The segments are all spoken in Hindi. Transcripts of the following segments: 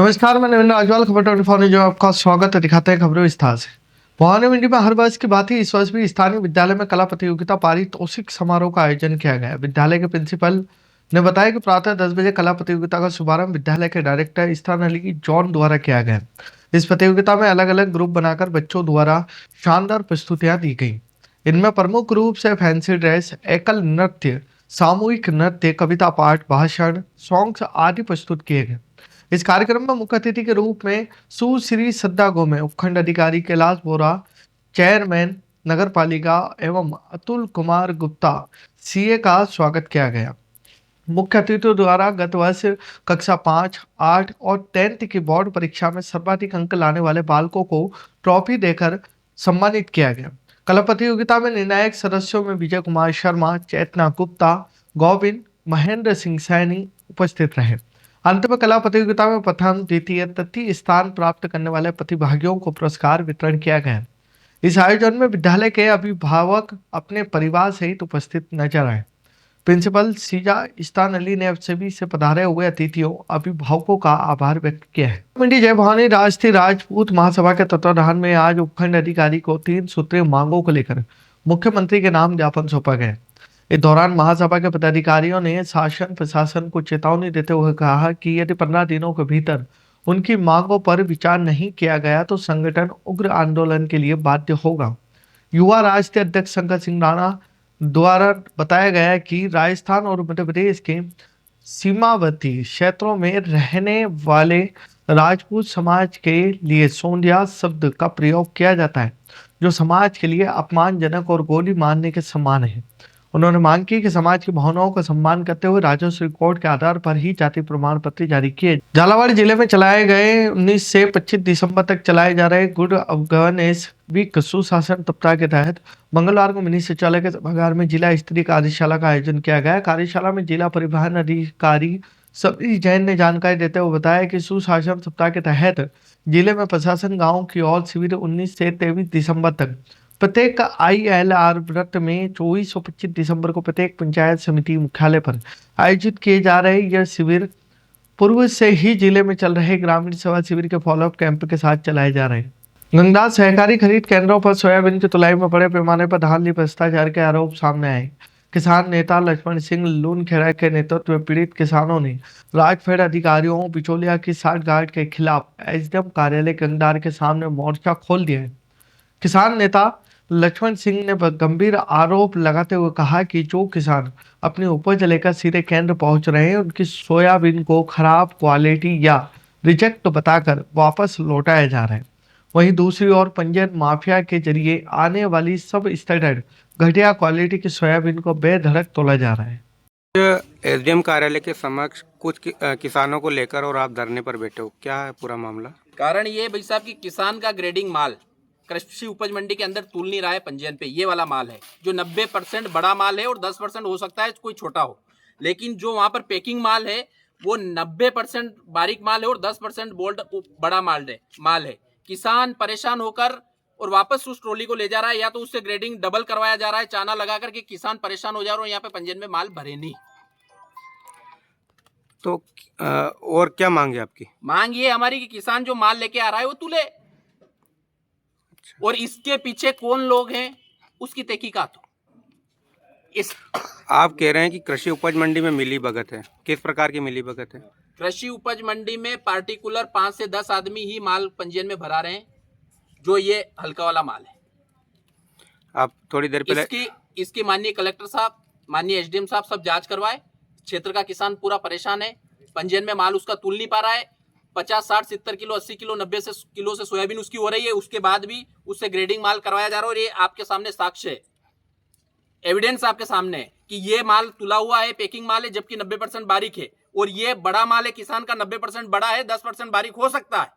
नमस्कार, मैं नवीन राजवाल, खबर 24 न्यूज में आपका स्वागत है। दिखाते हैं खबरें विस्तार से। भवानी मंडी में हर वर्ष की बात ही इस वर्ष भी स्थानीय विद्यालय में कला प्रतियोगिता पारितोषिक समारोह का आयोजन किया गया। विद्यालय के प्रिंसिपल ने बताया कि प्रातः 10 बजे कला प्रतियोगिता का शुभारंभ विद्यालय के डायरेक्टर स्थान अली जॉन द्वारा किया गया। इस प्रतियोगिता में अलग अलग ग्रुप बनाकर बच्चों द्वारा शानदार प्रस्तुतियां दी गई। इनमें प्रमुख रूप से फैंसी ड्रेस, एकल नृत्य, सामूहिक नृत्य, कविता पाठ, भाषण, सॉन्ग्स आदि प्रस्तुत किए गए। इस कार्यक्रम में मुख्य अतिथि के रूप में सुश्री सद्दा गोमे, उपखंड अधिकारी कैलाश बोरा, चेयरमैन नगर पालिका एवं अतुल कुमार गुप्ता सीए का स्वागत किया गया। मुख्य अतिथियों द्वारा गत वर्ष कक्षा 5, 8 और 10th की बोर्ड परीक्षा में सर्वाधिक अंक लाने वाले बालकों को ट्रॉफी देकर सम्मानित किया गया। कला प्रतियोगिता में निर्णायक सदस्यों में विजय कुमार शर्मा, चेतना गुप्ता, गोविंद, महेंद्र सिंह सैनी उपस्थित रहे। अंत में कला प्रतियोगिता में प्रथम, द्वितीय, तृतीय स्थान प्राप्त करने वाले प्रतिभागियों को पुरस्कार वितरण किया गया। इस आयोजन में विद्यालय के अभिभावक अपने परिवार सहित उपस्थित नजर आए। प्रिंसिपल सीजा इस्तान अली ने सभी से पधारे हुए अतिथियों, अभिभावकों का आभार व्यक्त किया है। मंडी जय भवानी राष्ट्रीय राजपूत महासभा के तत्वाधान में आज उपखंड अधिकारी को 3 सूत्रीय मांगों को लेकर मुख्यमंत्री के नाम ज्ञापन सौंपा गया। इस दौरान महासभा के पदाधिकारियों ने शासन प्रशासन को चेतावनी देते हुए कहा कि यदि 15 दिनों के भीतर उनकी मांगों पर विचार नहीं किया गया तो संगठन उग्र आंदोलन के लिए बाध्य होगा। युवा राष्ट्रीय अध्यक्ष शंकर सिंह राणा द्वारा बताया गया कि राजस्थान और मध्य प्रदेश के सीमावर्ती क्षेत्रों में रहने वाले राजपूत समाज के लिए सोंधिया शब्द का प्रयोग किया जाता है, जो समाज के लिए अपमानजनक और गोली मारने के समान है। उन्होंने मांग की कि समाज की भावनाओं का सम्मान करते हुए राजस्व रिकॉर्ड के आधार पर ही जाति प्रमाण पत्र जारी किए। झालावाड़ जिले में चलाए गए 19 से 25 दिसंबर तक चलाए जा रहे गुड गवर्नेंस वीक सुशासन सप्ताह के तहत मंगलवार को मिनी सचिवालय के सभागार में जिला स्तरीय कार्यशाला का आयोजन किया गया। कार्यशाला में जिला परिवहन अधिकारी सतीश जैन ने जानकारी देते हुए बताया कि सुशासन सप्ताह के तहत जिले में प्रशासन गाँव की ओर शिविर 19 से 23 दिसंबर तक प्रत्येक ILR व्रत में 24 और 25 दिसंबर को प्रत्येक पंचायत समिति मुख्यालय पर आयोजित किए जा रहे यह शिविर पूर्व से ही जिले में चल रहे ग्रामीण सेवा शिविर के फॉलोअप कैंप के साथ चलाए जा रहे हैं। गंगदास सहकारी खरीद केंद्रों पर सोयाबीन की तुलाई में बड़े पैमाने पर धांधली भ्रष्टाचार के आरोप सामने आए। किसान नेता लक्ष्मण सिंह लूनखेड़ा के नेतृत्व में पीड़ित किसानों ने राजफेड अधिकारियों बिचौलिया की साठगांठ के खिलाफ SDM कार्यालय गंगदार के सामने मोर्चा खोल दिया है। किसान नेता लक्ष्मण सिंह ने गंभीर आरोप लगाते हुए कहा कि जो किसान अपनी उपज लेकर सीधे केंद्र पहुंच रहे हैं, उनकी सोयाबीन को खराब क्वालिटी या रिजेक्ट बताकर वापस लौटाया जा रहा है। वहीं दूसरी ओर पंजीयन माफिया के जरिए आने वाली सब स्टैंडर्ड घटिया क्वालिटी की सोयाबीन को बेधड़क तोला जा रहा है। SDM कार्यालय के समक्ष कुछ किसानों को लेकर और आप धरने पर बैठे हो, क्या है पूरा मामला? कारण ये भाई साहब कि किसान का ग्रेडिंग माल कृषि उपज मंडी के अंदर तुल नहीं रहा है पंजीयन पे। ये वाला माल है जो 90% बड़ा माल है और 10% हो सकता है कोई छोटा हो, लेकिन जो वहां पर पैकिंग माल है वो 90% बारीक माल है और 10% बोल्ड बड़ा माल है। किसान परेशान होकर और वापस उस ट्रॉली को ले जा रहा है, या तो उससे ग्रेडिंग डबल करवाया जा रहा है चाना लगाकर कि किसान परेशान हो जा रहा है और यहाँ पे पंजीयन में माल भरे नहीं। तो और क्या मांग है आपकी? मांग ये हमारी कि किसान जो माल लेके आ रहा है वो तुले, और इसके पीछे कौन लोग हैं उसकी तहकीकात हो। आप कह रहे हैं कि कृषि उपज मंडी में मिली भगत है, किस प्रकार की मिली भगत है? कृषि उपज मंडी में पार्टिकुलर 5 से 10 आदमी ही माल पंजीयन में भरा रहे हैं, जो ये हल्का वाला माल है। आप थोड़ी देर पहले इसकी माननीय कलेक्टर साहब, माननीय SDM साहब सब जांच करवाए। क्षेत्र का किसान पूरा परेशान है, पंजीयन में माल उसका तुल नहीं पा रहा है। 50, 60, 70 किलो, 80 किलो, 90 किलो से सोयाबीन उसकी हो रही है, उसके बाद भी उससे ग्रेडिंग माल करवाया जा रहा है। और ये आपके सामने साक्ष्य है, एविडेंस आपके सामने है कि ये माल तुला हुआ है, पैकिंग माल है, जबकि 90% बारीक है। और ये बड़ा माल है, किसान का 90% बड़ा है, 10% बारीक हो सकता है।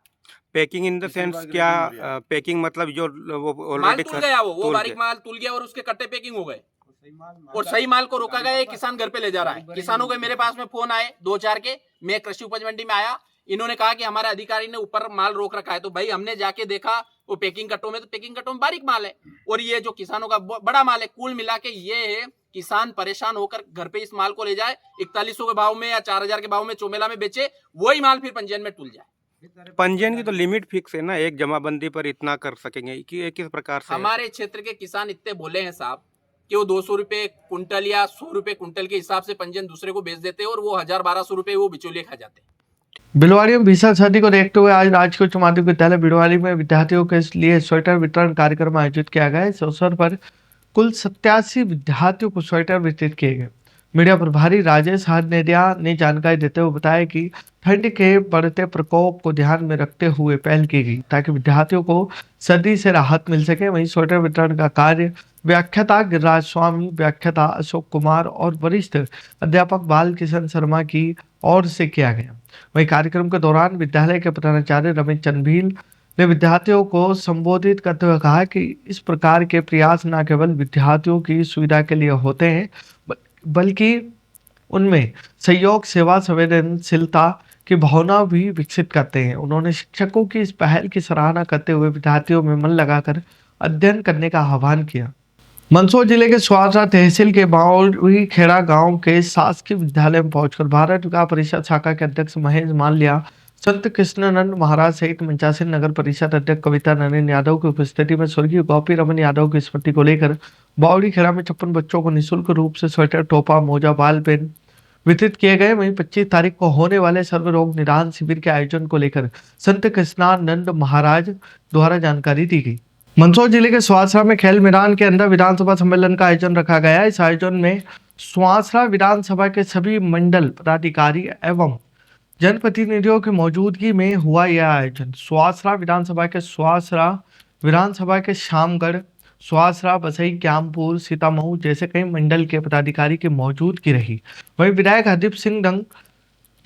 पैकिंग इन द सेंस क्या? पैकिंग मतलब जो वो ऑलरेडी तुल गया, वो बारीक माल तुल गया और उसके कट्टे पैकिंग हो गए और सही माल को रोका गया। किसान घर पे ले जा रहा है। किसानों के मेरे पास में फोन आए 2-4 के, मैं कृषि उपज मंडी में आया, इन्होंने कहा कि हमारे अधिकारी ने ऊपर माल रोक रखा है। तो भाई हमने जाके देखा वो पैकिंग कट्टों में, तो पैकिंग कट्टों में बारीक माल है और ये जो किसानों का बड़ा माल है। कुल मिला के ये है, किसान परेशान होकर घर पे इस माल को ले जाए, 4100 के भाव में या 4000 के भाव में चोमेला में बेचे, वही माल फिर पंजीयन में तुल जाए। पंजीयन की तो लिमिट फिक्स है ना, एक जमाबंदी पर इतना कर सकेंगे कि ये किस प्रकार से है? हमारे क्षेत्र के किसान इतने बोले हैं साहब कि वो 200 रुपए कुंटल या 100 रुपए कुंटल के हिसाब से पंजीयन दूसरे को बेच देते हैं और वो 1000-1200 रुपए वो बिचौलिए खा जाते हैं। भिलवाड़ी में भीषण सर्दी को देखते हुए आज राजकीय उच्च माध्यमिक विद्यालय भिलवाड़ी में विद्यार्थियों के लिए स्वेटर वितरण कार्यक्रम आयोजित किया गया। इस अवसर पर कुल 87 विद्यार्थियों को स्वेटर वितरित किए गए। मीडिया प्रभारी राजेश हारनेरिया ने जानकारी देते हुए बताया कि ठंड के बढ़ते प्रकोप को ध्यान में रखते हुए पहल की गई ताकि विद्यार्थियों को सर्दी से राहत मिल सके। वहीं स्वेटर वितरण का कार्य व्याख्याता गिरिराज स्वामी, व्याख्याता अशोक कुमार और वरिष्ठ अध्यापक बाल किशन शर्मा की ओर से किया गया। वहीं कार्यक्रम के दौरान विद्यालय के प्रधानाचार्य रमेश चंदभील ने विद्यार्थियों को संबोधित करते हुए कहा कि इस प्रकार के प्रयास न केवल विद्यार्थियों की सुविधा के लिए होते हैं बल्कि उनमें सहयोग, सेवा, संवेदनशीलता की भावना भी विकसित करते हैं। उन्होंने शिक्षकों की इस पहल की सराहना करते हुए विद्यार्थियों में मन लगाकर अध्ययन करने का आह्वान किया। मंदसौर जिले के स्वासा तहसील के बावड़ी खेड़ा गांव के शासकीय विद्यालय में पहुंचकर भारत विकास परिषद शाखा के अध्यक्ष महेश माल्या, संत कृष्णानंद महाराज सहित मंचासी नगर परिषद अध्यक्ष कविता नरेंद्र यादव की उपस्थिति में स्वर्गीय गोपी रमन यादव की स्मृति को लेकर बावड़ी खेड़ा में 56 बच्चों को निःशुल्क रूप से स्वेटर, टोपा, मोजा, बाल पेन वितरित किए गए। वहीं 25 तारीख को होने वाले सर्व रोग निदान शिविर के आयोजन को लेकर संत कृष्णानंद महाराज द्वारा जानकारी दी गई। मंदसौर जिले के सुवासरा में खेल मैदान के अंदर विधानसभा सम्मेलन का आयोजन रखा गया। इस आयोजन में सुवासरा विधानसभा के सभी मंडल पदाधिकारी एवं जनप्रतिनिधियों की मौजूदगी में हुआ यह आयोजन। सुवासरा विधानसभा के शामगढ़, सुवासरा, बसई, क्यामपुर, सीतामऊ जैसे कई मंडल के पदाधिकारी की मौजूदगी रही। वहीं विधायक हरदीप सिंह डंग,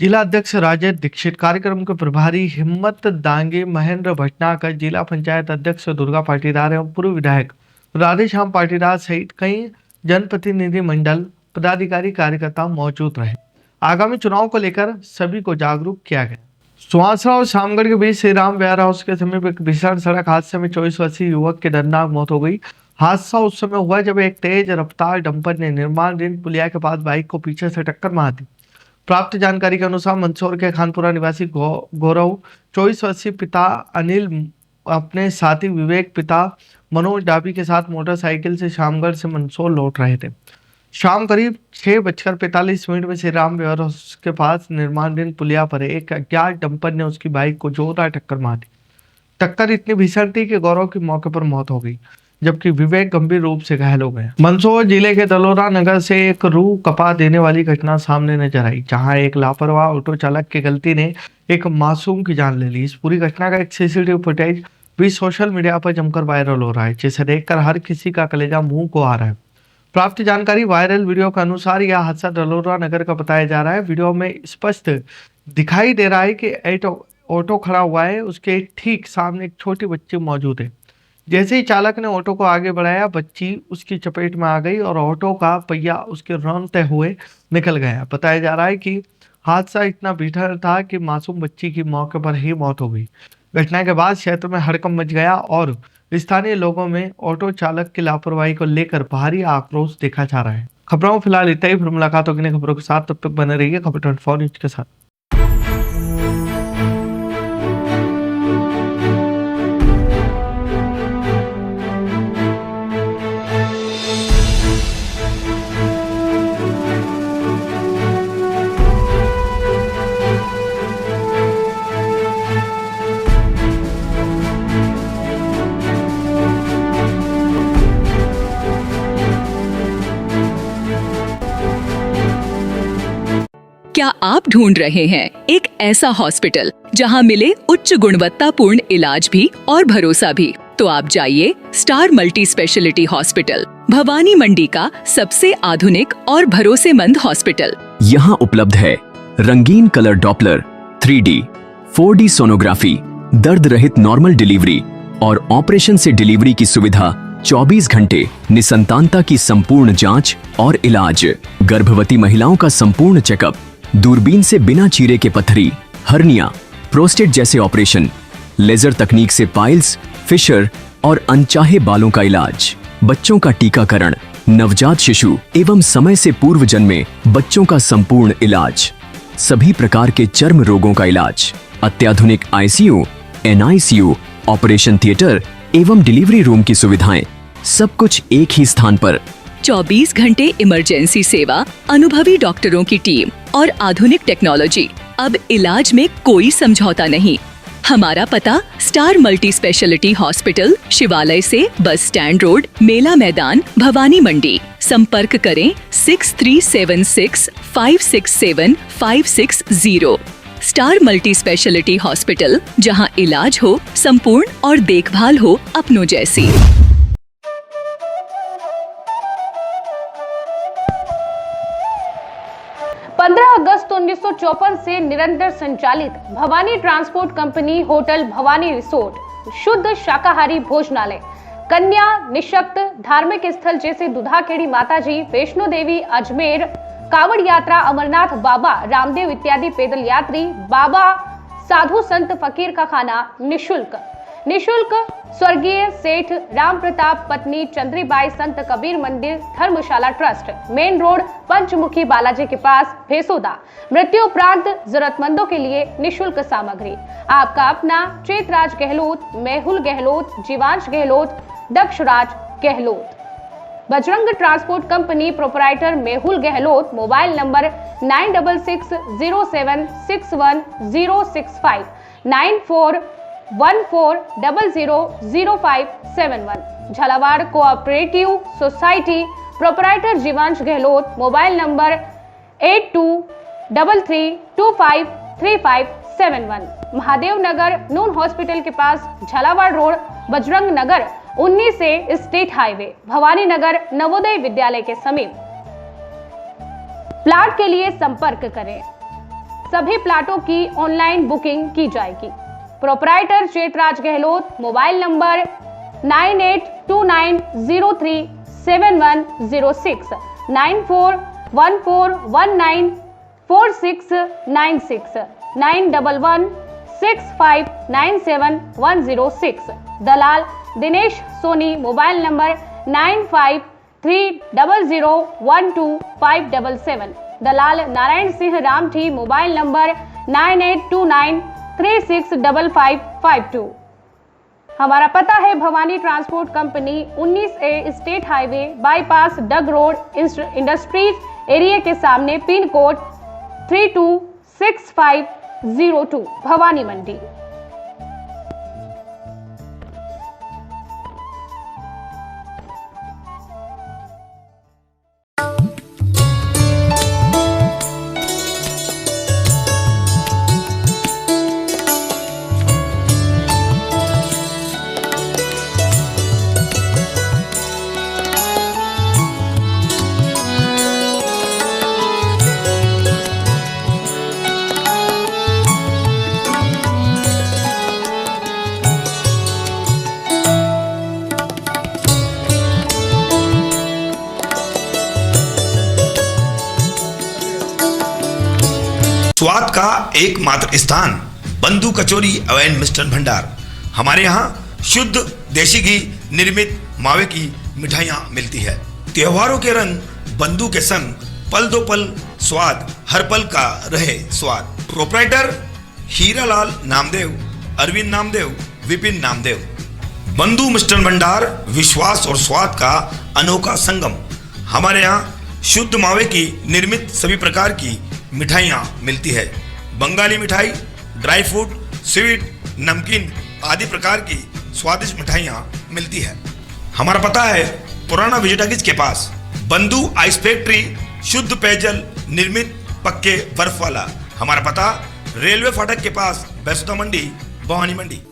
जिला अध्यक्ष राजेश दीक्षित, कार्यक्रम के प्रभारी हिम्मत दांगे, महेंद्र भटनागर, जिला पंचायत अध्यक्ष दुर्गा पाटीदार एवं पूर्व विधायक राधेश्याम पाटीदार सहित कई जनप्रतिनिधि मंडल पदाधिकारी कार्यकर्ता मौजूद रहे। आगामी चुनाव को लेकर सभी को जागरूक किया गया। सुवासरा और शामगढ़ के बीच श्री राम वेयर हाउस के समीप एक भीषण सड़क हादसे में 24 वर्षीय युवक की दर्दनाक मौत हो गई। हादसा उस समय हुआ जब एक तेज रफ्तार डंपर ने निर्माणाधीन पुलिया के पास बाइक को पीछे से टक्कर मार दी। प्राप्त जानकारी के अनुसार मंदसौर के खानपुरा निवासी गौरव, 24 वर्षीय पिता अनिल अपने साथी विवेक, पिता मनोज डाबी के साथ मोटरसाइकिल से शामगढ़ से मंदसौर लौट रहे थे। शाम करीब 6:45 में श्री राम वेयर हाउस के पास निर्माणाधीन पुलिया पर एक अज्ञात डंपर ने उसकी बाइक को जोरदार टक्कर मार दी। टक्कर इतनी भीषण थी कि गौरव की मौके पर मौत हो गई, जबकि विवेक गंभीर रूप से घायल हो गया। मंदसौर जिले के दलोरा नगर से एक रूह कपा देने वाली घटना सामने नजर आई, जहां एक लापरवाह ऑटो चालक की गलती ने एक मासूम की जान ले ली। इस पूरी घटना का एक सीसीटीवी फुटेज भी सोशल मीडिया पर जमकर वायरल हो रहा है, जिसे देखकर हर किसी का कलेजा मुंह को आ रहा है। प्राप्त जानकारी वायरल वीडियो के अनुसार यह हादसा दलोरा नगर का बताया जा रहा है। वीडियो में स्पष्ट दिखाई दे रहा है कि ऑटो खड़ा हुआ है, उसके ठीक सामने एक छोटी बच्ची मौजूद है। जैसे ही चालक ने ऑटो को आगे बढ़ाया, बच्ची उसकी चपेट में आ गई और ऑटो का पहिया उसके रौंदते हुए निकल गया। बताया जा रहा है कि हादसा इतना भीषण था कि मासूम बच्ची की मौके पर ही मौत हो गई। घटना के बाद क्षेत्र में हड़कंप मच गया और स्थानीय लोगों में ऑटो चालक की लापरवाही को लेकर भारी आक्रोश देखा जा रहा है। खबरों फिलहाल इतना ही। फिर मुलाकात होगी नई खबरों के साथ, तब तक बने रहिए खबर 24 न्यूज के साथ। क्या आप ढूंढ रहे हैं एक ऐसा हॉस्पिटल जहां मिले उच्च गुणवत्तापूर्ण इलाज भी और भरोसा भी? तो आप जाइए star multi speciality hospital, Bhawani Mandi का सबसे आधुनिक और भरोसेमंद हॉस्पिटल। यहाँ उपलब्ध है रंगीन colour Doppler, 3D, 4D sonography, दर्द रहित नॉर्मल डिलीवरी और ऑपरेशन से डिलीवरी की सुविधा, 24 घंटे निसंतानता की संपूर्ण जांच और इलाज, गर्भवती महिलाओं का संपूर्ण चेकअप, दूरबीन से बिना चीरे के पथरी, हर्निया, प्रोस्टेट जैसे ऑपरेशन, लेजर तकनीक से पाइल्स, फिशर और अनचाहे बालों का इलाज, बच्चों का टीकाकरण, नवजात शिशु एवं समय से पूर्व जन्मे बच्चों का संपूर्ण इलाज, सभी प्रकार के चर्म रोगों का इलाज, अत्याधुनिक ICU, NICU, ऑपरेशन थिएटर एवं डिलीवरी रूम की सुविधाएं, सब कुछ एक ही स्थान पर। 24 घंटे इमरजेंसी सेवा, अनुभवी डॉक्टरों की टीम और आधुनिक टेक्नोलॉजी। अब इलाज में कोई समझौता नहीं। हमारा पता स्टार मल्टी स्पेशलिटी हॉस्पिटल, शिवालय से बस स्टैंड रोड, मेला मैदान, भवानी मंडी। संपर्क करें 6376567560। स्टार मल्टी स्पेशलिटी हॉस्पिटल, जहां इलाज हो संपूर्ण और देखभाल हो अपनों जैसी। 15 अगस्त 1954 से निरंतर संचालित Bhavani transport company hotel Bhavani resort, शुद्ध शाकाहारी भोजनालय, कन्या, निशक्त, धार्मिक स्थल जैसे दुधाखेड़ी माताजी, वैष्णो देवी, अजमेर, कांवड़ यात्रा, अमरनाथ बाबा, रामदेव इत्यादि पैदल यात्री, बाबा, साधु संत फकीर का खाना निशुल्क। स्वर्गीय सेठ राम प्रताप पत्नी चंद्रीबाई संत कबीर मंदिर धर्मशाला ट्रस्ट, मेन रोड, पंचमुखी बालाजी के पास, भेसोदा। मृत्यु उपरांत जरूरतमंदों के लिए निशुल्क सामग्री। आपका अपना Chetraj Gehlot, Mehul Gehlot, Jivansh Gehlot, Daksharaj Gehlot. Bajrang transport company proprietor Mehul Gehlot, mobile number 9660761065, 9414000571। Jhalawar cooperative society proprietor Jivansh Gehlot, mobile number 8233253571। Mahadev Nagar Noon hospital के पास, झालावाड़ रोड, बजरंग नगर 19 से स्टेट हाईवे, भवानी नगर नवोदय विद्यालय के समीप। प्लाट के लिए संपर्क करें। सभी प्लाटों की ऑनलाइन बुकिंग की जाएगी। Proprietor Chetraj Gehlot, mobile number 9829037106, 9414194696, 9116597106। दलाल दिनेश सोनी, मोबाइल नंबर 9530012577। दलाल नारायण सिंह रामठी, मोबाइल नंबर 9829365552। हमारा पता है Bhawani transport company 19A state highway bypass Dag road, industries area के सामने, पिन कोड 326502, भवानी मंडी। स्वाद का एकमात्र स्थान, बंधु कचौरी एवं मिष्ठान भंडार। हमारे यहाँ शुद्ध देसी घी निर्मित मावे की मिठाइयाँ मिलती है। त्योहारों के रंग बंधु के संग, पल दो पल स्वाद, हर पल का रहे स्वाद। प्रोपराइटर हीरालाल नामदेव, अरविंद नामदेव, विपिन नामदेव। बंधु मिष्ठान भंडार विश्वास और स्वाद का अनोखा संगम। हमारे यहाँ शुद्ध मावे की निर्मित सभी प्रकार की मिठाइयाँ मिलती है। बंगाली मिठाई, ड्राई फ्रूट, स्वीट, नमकीन आदि प्रकार की स्वादिष्ट मिठाइयाँ मिलती है। हमारा पता है पुराना विजयटागिज के पास, बंधु आइस फैक्ट्री, शुद्ध पेयजल निर्मित पक्के बर्फ वाला। हमारा पता रेलवे फाटक के पास, बैसोदा मंडी, भवानी मंडी।